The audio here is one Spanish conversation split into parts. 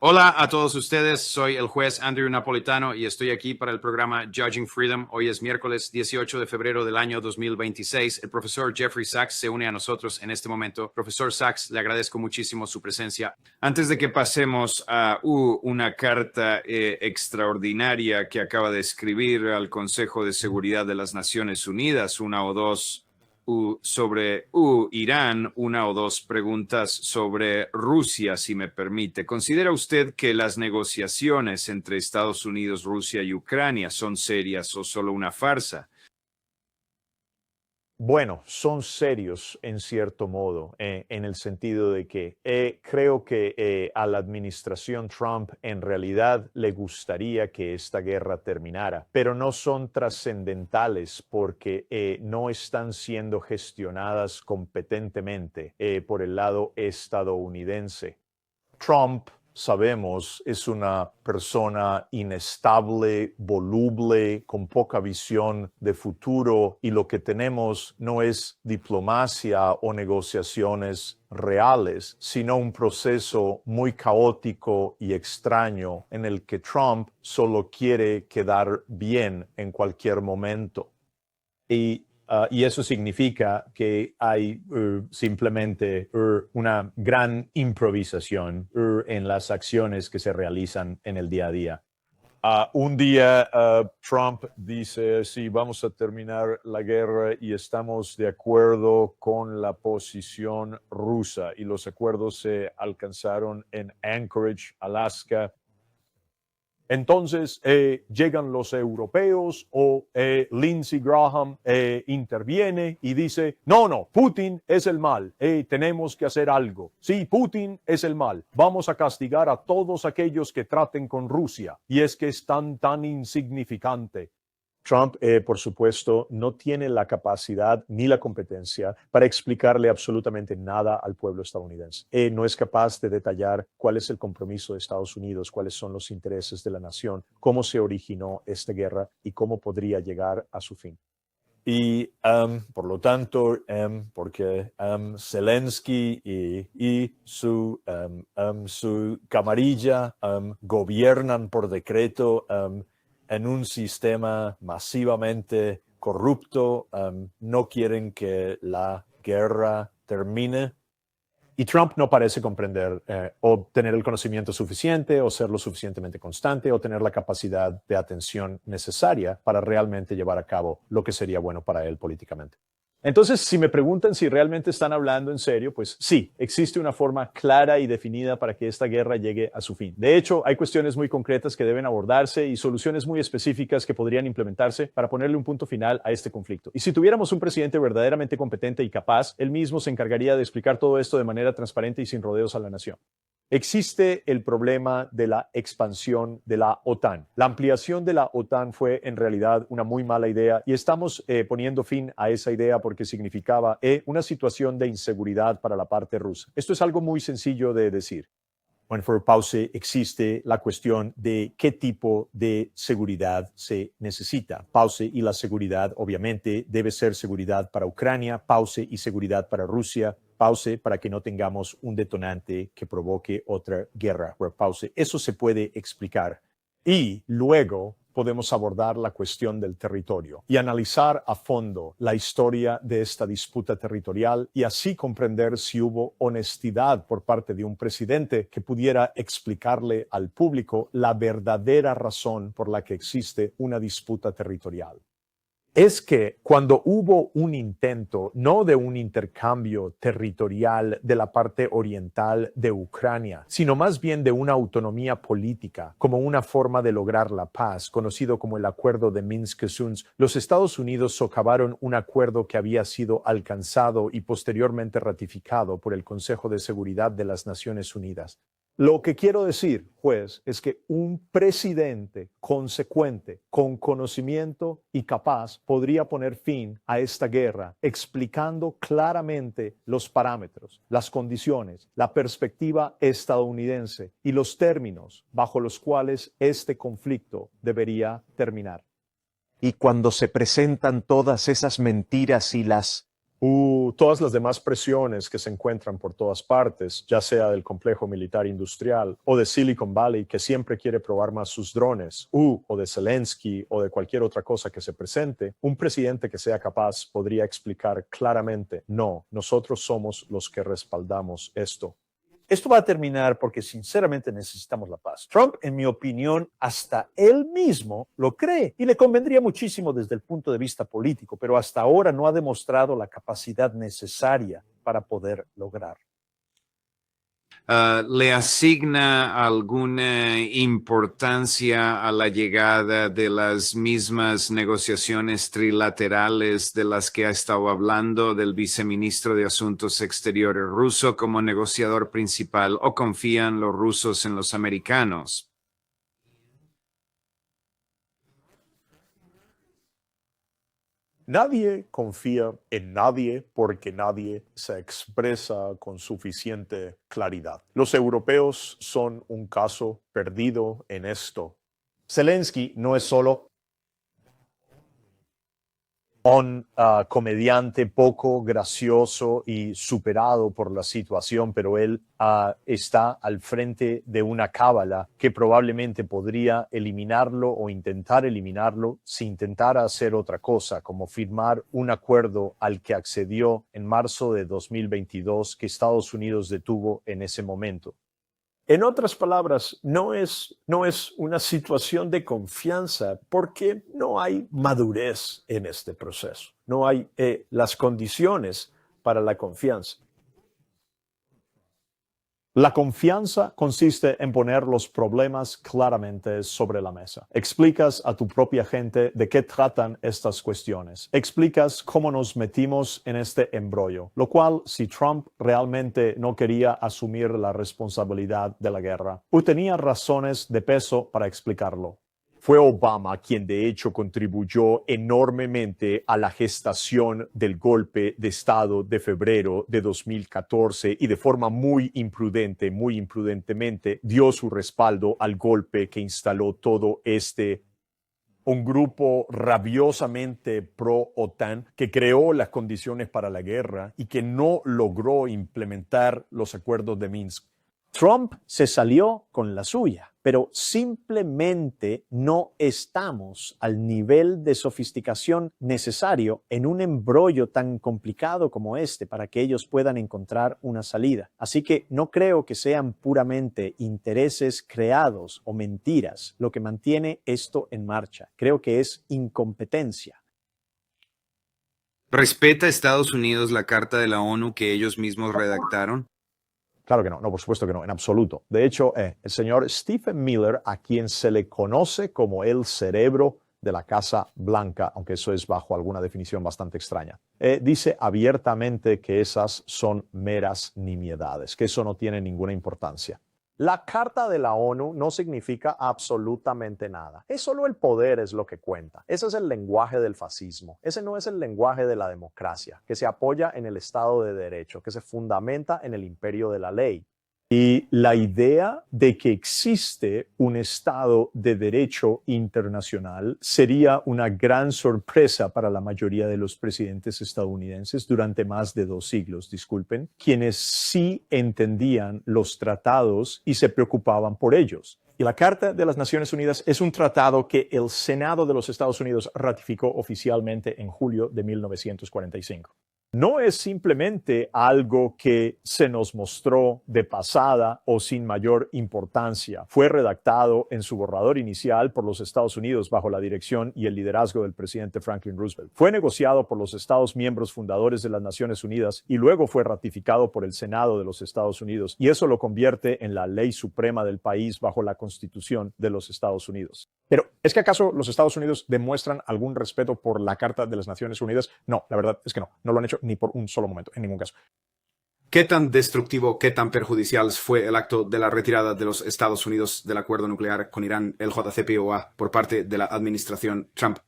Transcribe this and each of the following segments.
Hola a todos ustedes, soy el juez Andrew Napolitano y estoy aquí para el programa Judging Freedom. Hoy es miércoles 18 de febrero del año 2026. El profesor Jeffrey Sachs se une a nosotros en este momento. Profesor Sachs, le agradezco muchísimo su presencia. Antes de que pasemos a una carta extraordinaria que acaba de escribir al Consejo de Seguridad de las Naciones Unidas, una o dos sobre Irán, una o dos preguntas sobre Rusia, si me permite. ¿Considera usted que las negociaciones entre Estados Unidos, Rusia y Ucrania son serias o solo una farsa? Bueno, son serios en cierto modo, en el sentido de que creo que a la administración Trump en realidad le gustaría que esta guerra terminara, pero no son trascendentales porque no están siendo gestionadas competentemente por el lado estadounidense. Trump, sabemos, es una persona inestable, voluble, con poca visión de futuro, y lo que tenemos no es diplomacia o negociaciones reales, sino un proceso muy caótico y extraño en el que Trump solo quiere quedar bien en cualquier momento. Y eso significa que hay simplemente una gran improvisación en las acciones que se realizan en el día a día. Un día Trump dice, sí, vamos a terminar la guerra y estamos de acuerdo con la posición rusa, y los acuerdos se alcanzaron en Anchorage, Alaska. Entonces llegan los europeos o Lindsey Graham interviene y dice, no, Putin es el mal, tenemos que hacer algo. Sí, Putin es el mal, vamos a castigar a todos aquellos que traten con Rusia, y es que es tan insignificante. Trump, por supuesto, no tiene la capacidad ni la competencia para explicarle absolutamente nada al pueblo estadounidense. No es capaz de detallar cuál es el compromiso de Estados Unidos, cuáles son los intereses de la nación, cómo se originó esta guerra y cómo podría llegar a su fin. Y por lo tanto, porque Zelensky y su camarilla gobiernan por decreto en un sistema masivamente corrupto, no quieren que la guerra termine. Y Trump no parece comprender o tener el conocimiento suficiente, o ser lo suficientemente constante, o tener la capacidad de atención necesaria para realmente llevar a cabo lo que sería bueno para él políticamente. Entonces, si me preguntan si realmente están hablando en serio, pues sí, existe una forma clara y definida para que esta guerra llegue a su fin. De hecho, hay cuestiones muy concretas que deben abordarse y soluciones muy específicas que podrían implementarse para ponerle un punto final a este conflicto. Y si tuviéramos un presidente verdaderamente competente y capaz, él mismo se encargaría de explicar todo esto de manera transparente y sin rodeos a la nación. Existe el problema de la expansión de la OTAN. La ampliación de la OTAN fue en realidad una muy mala idea, y estamos poniendo fin a esa idea porque significaba una situación de inseguridad para la parte rusa. Esto es algo muy sencillo de decir. Bueno, por pause, existe la cuestión de qué tipo de seguridad se necesita. Pause y la seguridad, obviamente, debe ser seguridad para Ucrania, pause y seguridad para Rusia, pause para que no tengamos un detonante que provoque otra guerra. Pause. Eso se puede explicar. Y luego podemos abordar la cuestión del territorio y analizar a fondo la historia de esta disputa territorial, y así comprender si hubo honestidad por parte de un presidente que pudiera explicarle al público la verdadera razón por la que existe una disputa territorial. Es que cuando hubo un intento, no de un intercambio territorial de la parte oriental de Ucrania, sino más bien de una autonomía política como una forma de lograr la paz, conocido como el Acuerdo de Minsk-Sund, los Estados Unidos socavaron un acuerdo que había sido alcanzado y posteriormente ratificado por el Consejo de Seguridad de las Naciones Unidas. Lo que quiero decir, juez, es que un presidente consecuente, con conocimiento y capaz, podría poner fin a esta guerra, explicando claramente los parámetros, las condiciones, la perspectiva estadounidense y los términos bajo los cuales este conflicto debería terminar. Y cuando se presentan todas esas mentiras y las todas las demás presiones que se encuentran por todas partes, ya sea del complejo militar industrial o de Silicon Valley, que siempre quiere probar más sus drones, o de Zelensky o de cualquier otra cosa que se presente, un presidente que sea capaz podría explicar claramente, no, nosotros somos los que respaldamos esto. Esto va a terminar porque sinceramente necesitamos la paz. Trump, en mi opinión, hasta él mismo lo cree y le convendría muchísimo desde el punto de vista político, pero hasta ahora no ha demostrado la capacidad necesaria para poder lograr. ¿Le asigna alguna importancia a la llegada de las mismas negociaciones trilaterales de las que ha estado hablando del viceministro de Asuntos Exteriores ruso como negociador principal, o confían los rusos en los americanos? Nadie confía en nadie porque nadie se expresa con suficiente claridad. Los europeos son un caso perdido en esto. Zelensky no es solo un comediante poco gracioso y superado por la situación, pero él está al frente de una cábala que probablemente podría eliminarlo o intentar eliminarlo si intentara hacer otra cosa, como firmar un acuerdo al que accedió en marzo de 2022 que Estados Unidos detuvo en ese momento. En otras palabras, no es una situación de confianza porque no hay madurez en este proceso. No hay las condiciones para la confianza. La confianza consiste en poner los problemas claramente sobre la mesa. Explicas a tu propia gente de qué tratan estas cuestiones. Explicas cómo nos metimos en este embrollo, lo cual, si Trump realmente no quería asumir la responsabilidad de la guerra, tenía razones de peso para explicarlo. Fue Obama quien de hecho contribuyó enormemente a la gestación del golpe de Estado de febrero de 2014 y de forma muy imprudentemente dio su respaldo al golpe que instaló todo un grupo rabiosamente pro-OTAN que creó las condiciones para la guerra y que no logró implementar los acuerdos de Minsk. Trump se salió con la suya, pero simplemente no estamos al nivel de sofisticación necesario en un embrollo tan complicado como este para que ellos puedan encontrar una salida. Así que no creo que sean puramente intereses creados o mentiras lo que mantiene esto en marcha. Creo que es incompetencia. ¿Respeta Estados Unidos la Carta de la ONU que ellos mismos redactaron? Claro que no, por supuesto que no, en absoluto. De hecho, el señor Stephen Miller, a quien se le conoce como el cerebro de la Casa Blanca, aunque eso es bajo alguna definición bastante extraña, dice abiertamente que esas son meras nimiedades, que eso no tiene ninguna importancia. La Carta de la ONU no significa absolutamente nada. Es solo el poder es lo que cuenta. Ese es el lenguaje del fascismo. Ese no es el lenguaje de la democracia, que se apoya en el Estado de Derecho, que se fundamenta en el imperio de la ley. Y la idea de que existe un Estado de Derecho internacional sería una gran sorpresa para la mayoría de los presidentes estadounidenses durante más de 2 siglos, quienes sí entendían los tratados y se preocupaban por ellos. Y la Carta de las Naciones Unidas es un tratado que el Senado de los Estados Unidos ratificó oficialmente en julio de 1945. No es simplemente algo que se nos mostró de pasada o sin mayor importancia. Fue redactado en su borrador inicial por los Estados Unidos bajo la dirección y el liderazgo del presidente Franklin Roosevelt. Fue negociado por los Estados miembros fundadores de las Naciones Unidas y luego fue ratificado por el Senado de los Estados Unidos. Y eso lo convierte en la ley suprema del país bajo la Constitución de los Estados Unidos. Pero, ¿es que acaso los Estados Unidos demuestran algún respeto por la Carta de las Naciones Unidas? No, la verdad es que no. No lo han hecho ni por un solo momento, en ningún caso. ¿Qué tan destructivo, qué tan perjudicial fue el acto de la retirada de los Estados Unidos del acuerdo nuclear con Irán, el JCPOA, por parte de la administración Trump?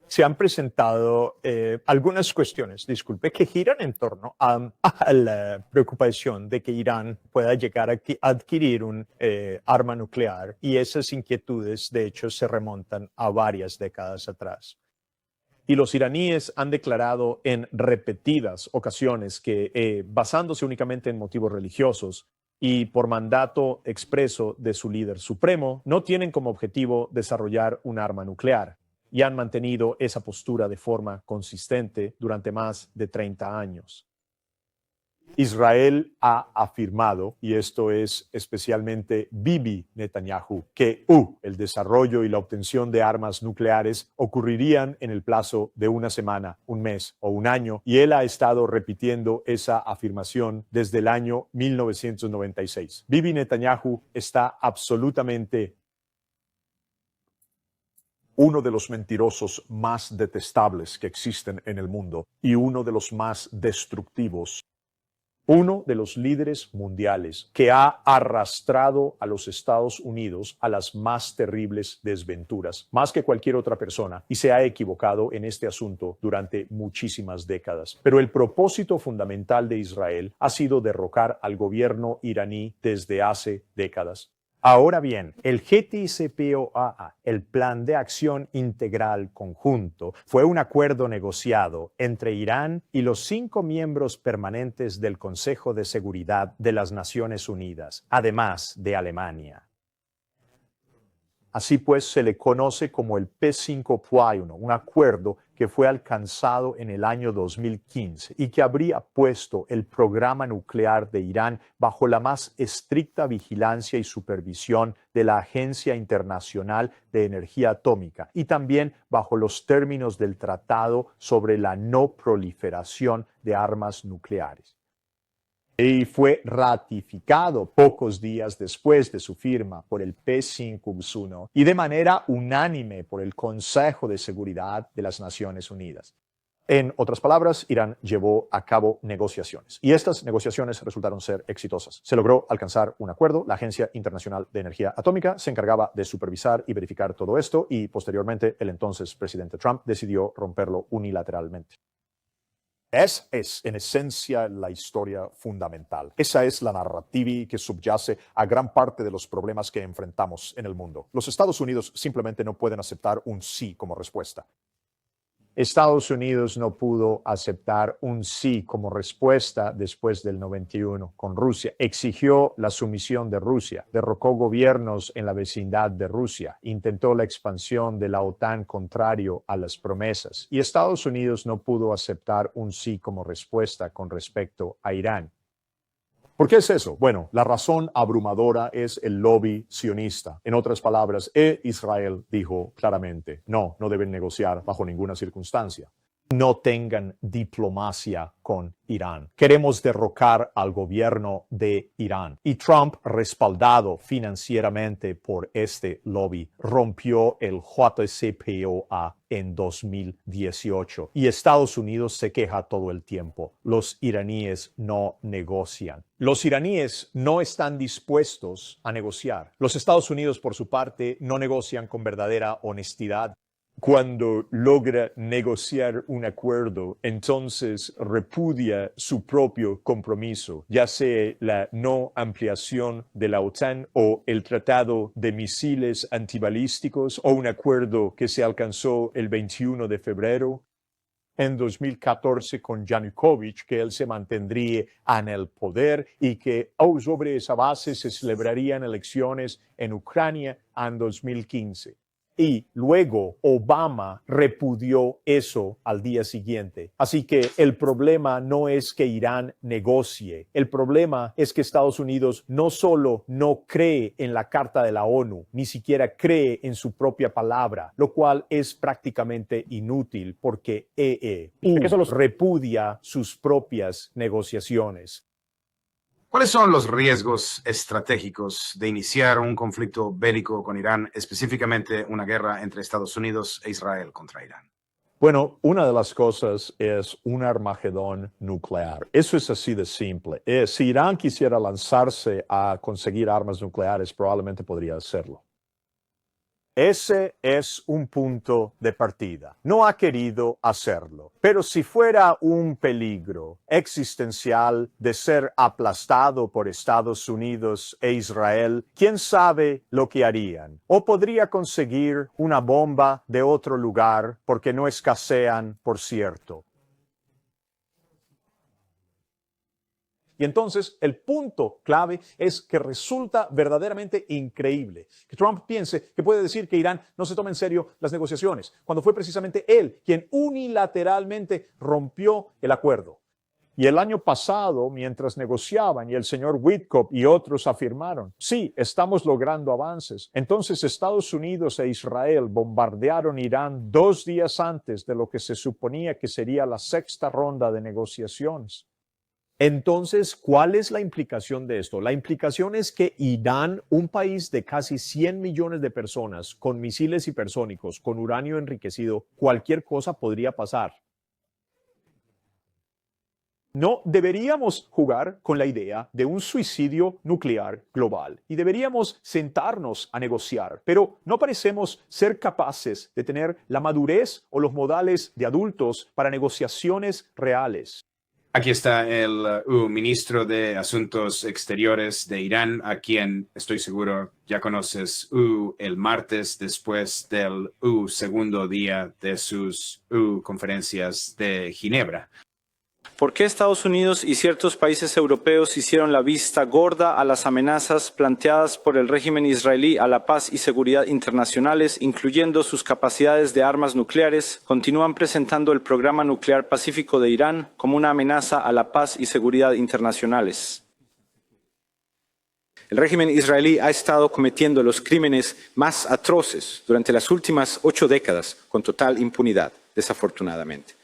Se han presentado algunas cuestiones, que giran en torno a la preocupación de que Irán pueda llegar a adquirir un arma nuclear, y esas inquietudes, de hecho, se remontan a varias décadas atrás. Y los iraníes han declarado en repetidas ocasiones que, basándose únicamente en motivos religiosos y por mandato expreso de su líder supremo, no tienen como objetivo desarrollar un arma nuclear y han mantenido esa postura de forma consistente durante más de 30 años. Israel ha afirmado, y esto es especialmente Bibi Netanyahu, que el desarrollo y la obtención de armas nucleares ocurrirían en el plazo de una semana, un mes o un año, y él ha estado repitiendo esa afirmación desde el año 1996. Bibi Netanyahu está absolutamente uno de los mentirosos más detestables que existen en el mundo y uno de los más destructivos. Uno de los líderes mundiales que ha arrastrado a los Estados Unidos a las más terribles desventuras, más que cualquier otra persona, y se ha equivocado en este asunto durante muchísimas décadas. Pero el propósito fundamental de Israel ha sido derrocar al gobierno iraní desde hace décadas. Ahora bien, el JCPOA, el Plan de Acción Integral Conjunto, fue un acuerdo negociado entre Irán y los 5 miembros permanentes del Consejo de Seguridad de las Naciones Unidas, además de Alemania. Así pues, se le conoce como el P5+1, un acuerdo que fue alcanzado en el año 2015 y que habría puesto el programa nuclear de Irán bajo la más estricta vigilancia y supervisión de la Agencia Internacional de Energía Atómica y también bajo los términos del Tratado sobre la No Proliferación de Armas Nucleares. Y fue ratificado pocos días después de su firma por el P5+1 y de manera unánime por el Consejo de Seguridad de las Naciones Unidas. En otras palabras, Irán llevó a cabo negociaciones y estas negociaciones resultaron ser exitosas. Se logró alcanzar un acuerdo, la Agencia Internacional de Energía Atómica se encargaba de supervisar y verificar todo esto y posteriormente el entonces presidente Trump decidió romperlo unilateralmente. Esa es, en esencia, la historia fundamental. Esa es la narrativa que subyace a gran parte de los problemas que enfrentamos en el mundo. Los Estados Unidos simplemente no pueden aceptar un sí como respuesta. Estados Unidos no pudo aceptar un sí como respuesta después del 91 con Rusia. Exigió la sumisión de Rusia, derrocó gobiernos en la vecindad de Rusia, intentó la expansión de la OTAN contrario a las promesas. Y Estados Unidos no pudo aceptar un sí como respuesta con respecto a Irán. ¿Por qué es eso? Bueno, la razón abrumadora es el lobby sionista. En otras palabras, Israel dijo claramente, no deben negociar bajo ninguna circunstancia. No tengan diplomacia con Irán. Queremos derrocar al gobierno de Irán. Y Trump, respaldado financieramente por este lobby, rompió el JCPOA en 2018. Y Estados Unidos se queja todo el tiempo. Los iraníes no negocian. Los iraníes no están dispuestos a negociar. Los Estados Unidos, por su parte, no negocian con verdadera honestidad. Cuando logra negociar un acuerdo, entonces repudia su propio compromiso, ya sea la no ampliación de la OTAN o el tratado de misiles antibalísticos o un acuerdo que se alcanzó el 21 de febrero en 2014 con Yanukovych, que él se mantendría en el poder y que sobre esa base se celebrarían elecciones en Ucrania en 2015. Y luego Obama repudió eso al día siguiente. Así que el problema no es que Irán negocie. El problema es que Estados Unidos no solo no cree en la Carta de la ONU, ni siquiera cree en su propia palabra, lo cual es prácticamente inútil porque repudia sus propias negociaciones. ¿Cuáles son los riesgos estratégicos de iniciar un conflicto bélico con Irán, específicamente una guerra entre Estados Unidos e Israel contra Irán? Bueno, una de las cosas es un Armagedón nuclear. Eso es así de simple. Si Irán quisiera lanzarse a conseguir armas nucleares, probablemente podría hacerlo. Ese es un punto de partida. No ha querido hacerlo. Pero si fuera un peligro existencial de ser aplastado por Estados Unidos e Israel, ¿quién sabe lo que harían? O podría conseguir una bomba de otro lugar porque no escasean, por cierto. Y entonces el punto clave es que resulta verdaderamente increíble que Trump piense que puede decir que Irán no se toma en serio las negociaciones, cuando fue precisamente él quien unilateralmente rompió el acuerdo. Y el año pasado, mientras negociaban y el señor Witkoff y otros afirmaron, sí, estamos logrando avances, entonces Estados Unidos e Israel bombardearon Irán 2 días antes de lo que se suponía que sería la 6ª ronda de negociaciones. Entonces, ¿cuál es la implicación de esto? La implicación es que Irán, un país de casi 100 millones de personas, con misiles hipersónicos, con uranio enriquecido, cualquier cosa podría pasar. No deberíamos jugar con la idea de un suicidio nuclear global y deberíamos sentarnos a negociar, pero no parecemos ser capaces de tener la madurez o los modales de adultos para negociaciones reales. Aquí está el ministro de Asuntos Exteriores de Irán, a quien estoy seguro ya conoces el martes después del segundo día de sus conferencias de Ginebra. ¿Por qué Estados Unidos y ciertos países europeos hicieron la vista gorda a las amenazas planteadas por el régimen israelí a la paz y seguridad internacionales, incluyendo sus capacidades de armas nucleares? Continúan presentando el programa nuclear pacífico de Irán como una amenaza a la paz y seguridad internacionales. El régimen israelí ha estado cometiendo los crímenes más atroces durante las últimas 8 décadas con total impunidad, desafortunadamente.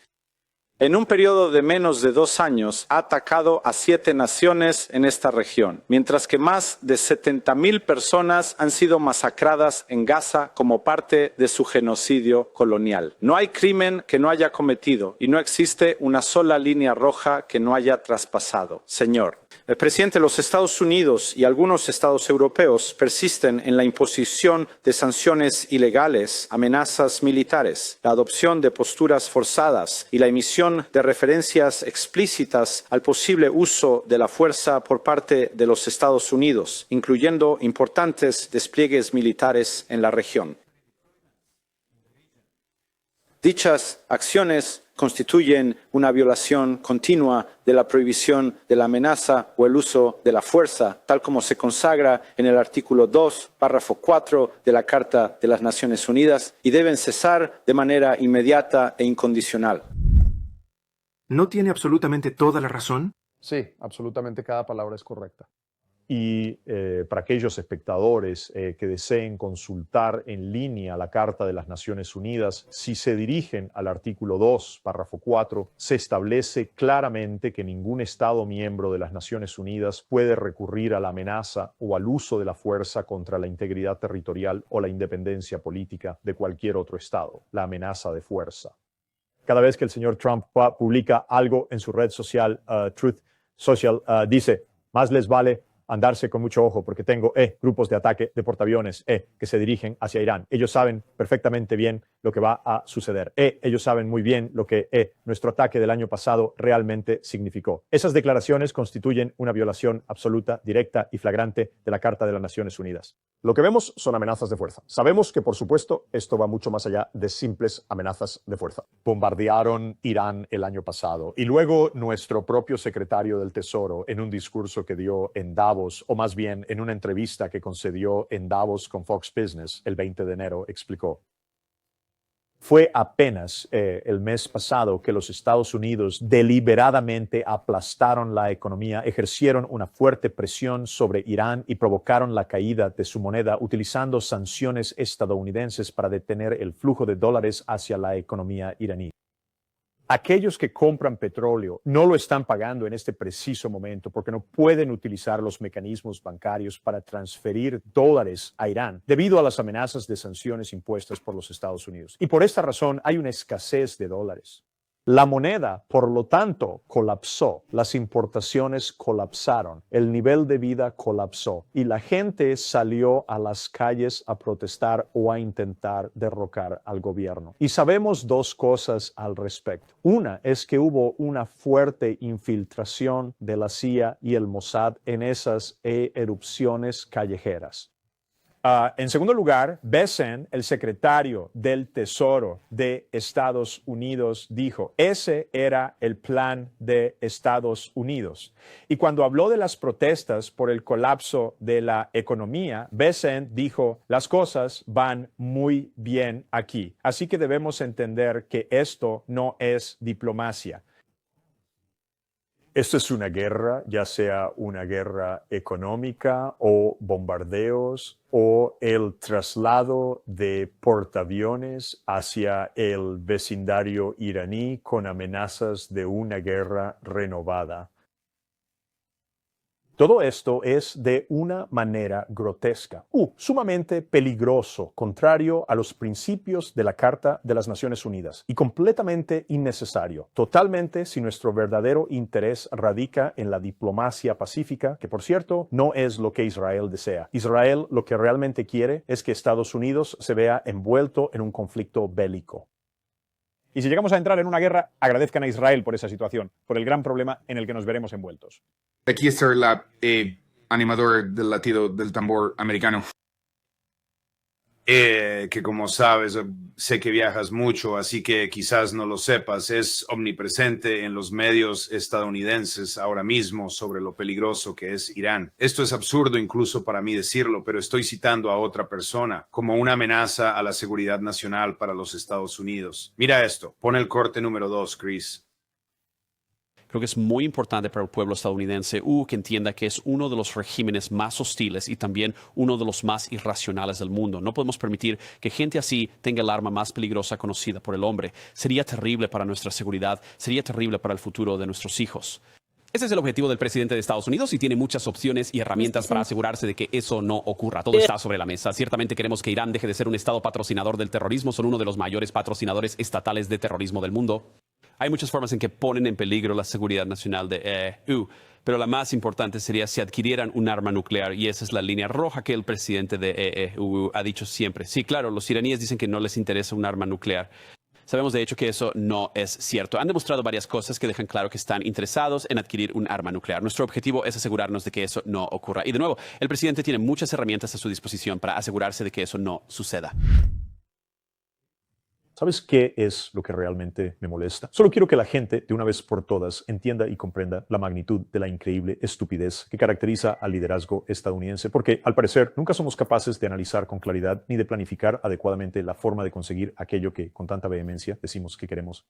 En un periodo de menos de 2 años ha atacado a 7 naciones en esta región, mientras que más de 70.000 personas han sido masacradas en Gaza como parte de su genocidio colonial. No hay crimen que no haya cometido y no existe una sola línea roja que no haya traspasado. Señor, el presidente de los Estados Unidos y algunos estados europeos persisten en la imposición de sanciones ilegales, amenazas militares, la adopción de posturas forzadas y la emisión de referencias explícitas al posible uso de la fuerza por parte de los Estados Unidos, incluyendo importantes despliegues militares en la región. Dichas acciones constituyen una violación continua de la prohibición de la amenaza o el uso de la fuerza, tal como se consagra en el artículo 2, párrafo 4 de la Carta de las Naciones Unidas, y deben cesar de manera inmediata e incondicional. ¿No tiene absolutamente toda la razón? Sí, absolutamente cada palabra es correcta. Y para aquellos espectadores que deseen consultar en línea la Carta de las Naciones Unidas, si se dirigen al artículo 2, párrafo 4, se establece claramente que ningún Estado miembro de las Naciones Unidas puede recurrir a la amenaza o al uso de la fuerza contra la integridad territorial o la independencia política de cualquier otro Estado, la amenaza de fuerza. Cada vez que el señor Trump publica algo en su red social, Truth Social, dice, más les vale andarse con mucho ojo porque tengo grupos de ataque de portaaviones que se dirigen hacia Irán. Ellos saben perfectamente bien lo que va a suceder. Ellos saben muy bien lo que nuestro ataque del año pasado realmente significó. Esas declaraciones constituyen una violación absoluta, directa y flagrante de la Carta de las Naciones Unidas. Lo que vemos son amenazas de fuerza. Sabemos que, por supuesto, esto va mucho más allá de simples amenazas de fuerza. Bombardearon Irán el año pasado y luego nuestro propio secretario del Tesoro, en un discurso que dio en Davos, o más bien en una entrevista que concedió en Davos con Fox Business el 20 de enero, explicó: fue apenas el mes pasado que los Estados Unidos deliberadamente aplastaron la economía, ejercieron una fuerte presión sobre Irán y provocaron la caída de su moneda utilizando sanciones estadounidenses para detener el flujo de dólares hacia la economía iraní. Aquellos que compran petróleo no lo están pagando en este preciso momento porque no pueden utilizar los mecanismos bancarios para transferir dólares a Irán debido a las amenazas de sanciones impuestas por los Estados Unidos. Y por esta razón hay una escasez de dólares. La moneda, por lo tanto, colapsó. Las importaciones colapsaron. El nivel de vida colapsó. Y la gente salió a las calles a protestar o a intentar derrocar al gobierno. Y sabemos dos cosas al respecto. Una es que hubo una fuerte infiltración de la CIA y el Mossad en esas erupciones callejeras. En segundo lugar, Bessent, el secretario del Tesoro de Estados Unidos, dijo, ese era el plan de Estados Unidos. Y cuando habló de las protestas por el colapso de la economía, Bessent dijo, las cosas van muy bien aquí. Así que debemos entender que esto no es diplomacia. Esto es una guerra, ya sea una guerra económica o bombardeos o el traslado de portaaviones hacia el vecindario iraní con amenazas de una guerra renovada. Todo esto es de una manera grotesca, sumamente peligroso, contrario a los principios de la Carta de las Naciones Unidas y completamente innecesario, totalmente si nuestro verdadero interés radica en la diplomacia pacífica, que por cierto no es lo que Israel desea. Israel lo que realmente quiere es que Estados Unidos se vea envuelto en un conflicto bélico. Y si llegamos a entrar en una guerra, agradezcan a Israel por esa situación, por el gran problema en el que nos veremos envueltos. Aquí está el animador del latido del tambor americano. Que como sabes, sé que viajas mucho, así que quizás no lo sepas, es omnipresente en los medios estadounidenses ahora mismo sobre lo peligroso que es Irán. Esto es absurdo incluso para mí decirlo, pero estoy citando a otra persona como una amenaza a la seguridad nacional para los Estados Unidos. Mira esto, pon el corte número 2, Chris. Creo que es muy importante para el pueblo estadounidense que entienda que es uno de los regímenes más hostiles y también uno de los más irracionales del mundo. No podemos permitir que gente así tenga el arma más peligrosa conocida por el hombre. Sería terrible para nuestra seguridad, sería terrible para el futuro de nuestros hijos. Ese es el objetivo del presidente de Estados Unidos y tiene muchas opciones y herramientas para asegurarse de que eso no ocurra. Todo está sobre la mesa. Ciertamente queremos que Irán deje de ser un estado patrocinador del terrorismo. Son uno de los mayores patrocinadores estatales de terrorismo del mundo. Hay muchas formas en que ponen en peligro la seguridad nacional de EU, pero la más importante sería si adquirieran un arma nuclear, y esa es la línea roja que el presidente de EU ha dicho siempre. Sí, claro, los iraníes dicen que no les interesa un arma nuclear. Sabemos de hecho que eso no es cierto. Han demostrado varias cosas que dejan claro que están interesados en adquirir un arma nuclear. Nuestro objetivo es asegurarnos de que eso no ocurra. Y de nuevo, el presidente tiene muchas herramientas a su disposición para asegurarse de que eso no suceda. ¿Sabes qué es lo que realmente me molesta? Solo quiero que la gente, de una vez por todas, entienda y comprenda la magnitud de la increíble estupidez que caracteriza al liderazgo estadounidense, porque, al parecer, nunca somos capaces de analizar con claridad ni de planificar adecuadamente la forma de conseguir aquello que, con tanta vehemencia, decimos que queremos.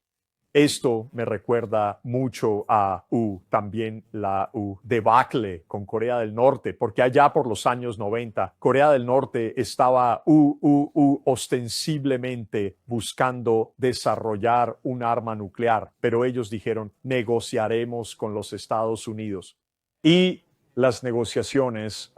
Esto me recuerda mucho a también la debacle con Corea del Norte, porque allá por los años 90, Corea del Norte estaba ostensiblemente buscando desarrollar un arma nuclear, pero ellos dijeron, negociaremos con los Estados Unidos. Y las negociaciones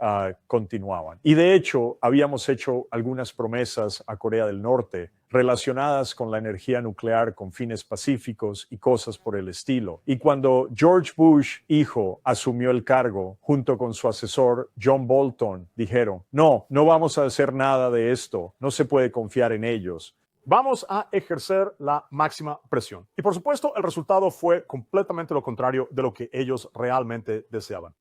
continuaban. Y de hecho, habíamos hecho algunas promesas a Corea del Norte relacionadas con la energía nuclear con fines pacíficos y cosas por el estilo. Y cuando George Bush, hijo, asumió el cargo, junto con su asesor John Bolton, dijeron, no vamos a hacer nada de esto, no se puede confiar en ellos. Vamos a ejercer la máxima presión. Y por supuesto, el resultado fue completamente lo contrario de lo que ellos realmente deseaban.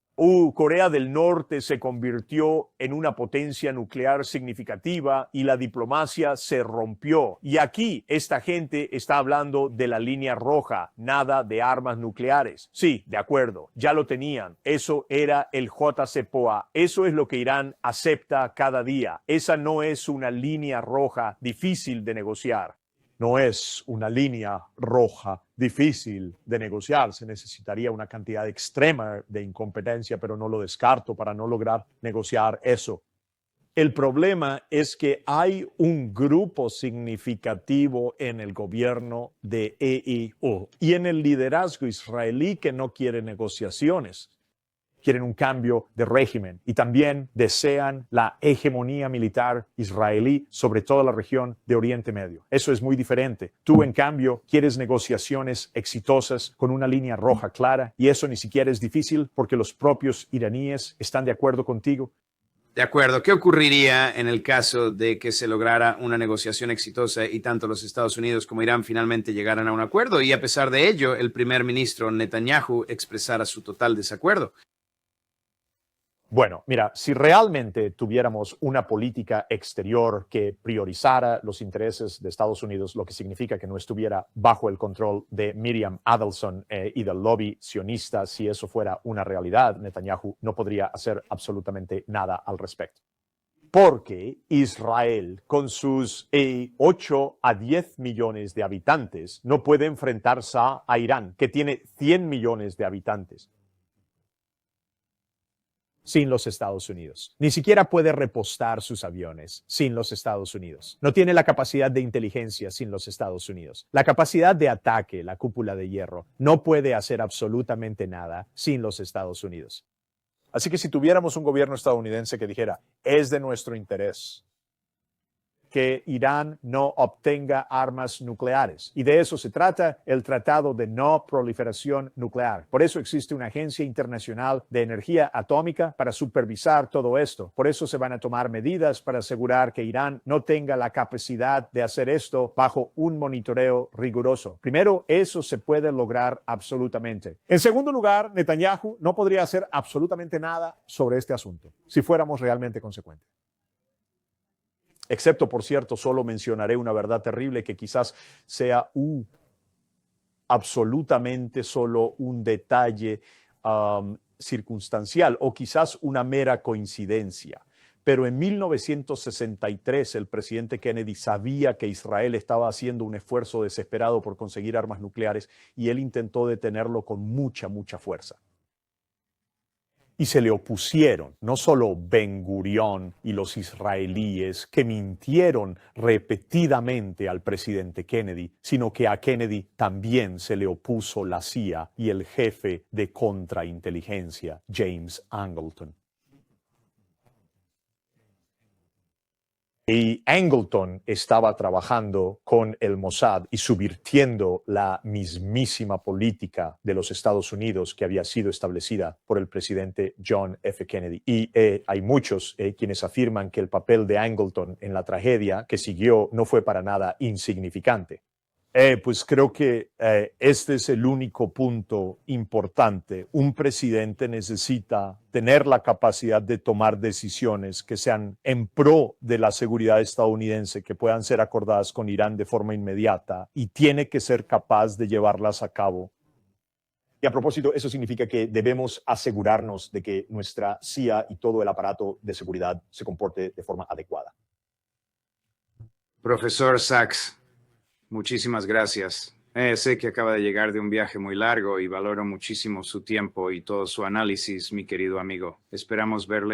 Corea del Norte se convirtió en una potencia nuclear significativa y la diplomacia se rompió. Y aquí esta gente está hablando de la línea roja, nada de armas nucleares. Sí, de acuerdo, ya lo tenían. Eso era el JCPOA. Eso es lo que Irán acepta cada día. Esa no es una línea roja difícil de negociar. No es una línea roja difícil de negociar. Se necesitaría una cantidad extrema de incompetencia, pero no lo descarto para no lograr negociar eso. El problema es que hay un grupo significativo en el gobierno de EIU y en el liderazgo israelí que no quiere negociaciones. quieren un cambio de régimen y también desean la hegemonía militar israelí sobre toda la región de Oriente Medio. Eso es muy diferente. Tú, en cambio, quieres negociaciones exitosas con una línea roja clara y eso ni siquiera es difícil porque los propios iraníes están de acuerdo contigo. De acuerdo. ¿Qué ocurriría en el caso de que se lograra una negociación exitosa y tanto los Estados Unidos como Irán finalmente llegaran a un acuerdo y a pesar de ello el primer ministro Netanyahu expresara su total desacuerdo? Bueno, mira, si realmente tuviéramos una política exterior que priorizara los intereses de Estados Unidos, lo que significa que no estuviera bajo el control de Miriam Adelson y del lobby sionista, si eso fuera una realidad, Netanyahu no podría hacer absolutamente nada al respecto. Porque Israel, con sus 8 a 10 millones de habitantes, no puede enfrentarse a Irán, que tiene 100 millones de habitantes. Sin los Estados Unidos. Ni siquiera puede repostar sus aviones sin los Estados Unidos. No tiene la capacidad de inteligencia sin los Estados Unidos. La capacidad de ataque, la cúpula de hierro, no puede hacer absolutamente nada sin los Estados Unidos. Así que si tuviéramos un gobierno estadounidense que dijera, es de nuestro interés que Irán no obtenga armas nucleares. Y de eso se trata el Tratado de No Proliferación Nuclear. Por eso existe una agencia internacional de energía atómica para supervisar todo esto. Por eso se van a tomar medidas para asegurar que Irán no tenga la capacidad de hacer esto bajo un monitoreo riguroso. Primero, eso se puede lograr absolutamente. En segundo lugar, Netanyahu no podría hacer absolutamente nada sobre este asunto, si fuéramos realmente consecuentes. Excepto, por cierto, solo mencionaré una verdad terrible que quizás sea absolutamente solo un detalle circunstancial o quizás una mera coincidencia. Pero en 1963 el presidente Kennedy sabía que Israel estaba haciendo un esfuerzo desesperado por conseguir armas nucleares y él intentó detenerlo con mucha fuerza. Y se le opusieron no solo Ben-Gurión y los israelíes que mintieron repetidamente al presidente Kennedy, sino que a Kennedy también se le opuso la CIA y el jefe de contrainteligencia, James Angleton. Y Angleton estaba trabajando con el Mossad y subvirtiendo la mismísima política de los Estados Unidos que había sido establecida por el presidente John F. Kennedy. Y hay muchos quienes afirman que el papel de Angleton en la tragedia que siguió no fue para nada insignificante. Pues creo que este es el único punto importante. Un presidente necesita tener la capacidad de tomar decisiones que sean en pro de la seguridad estadounidense, que puedan ser acordadas con Irán de forma inmediata y tiene que ser capaz de llevarlas a cabo. Y a propósito, eso significa que debemos asegurarnos de que nuestra CIA y todo el aparato de seguridad se comporte de forma adecuada. Profesor Sachs, muchísimas gracias. Sé que acaba de llegar de un viaje muy largo y valoro muchísimo su tiempo y todo su análisis, mi querido amigo. Esperamos verle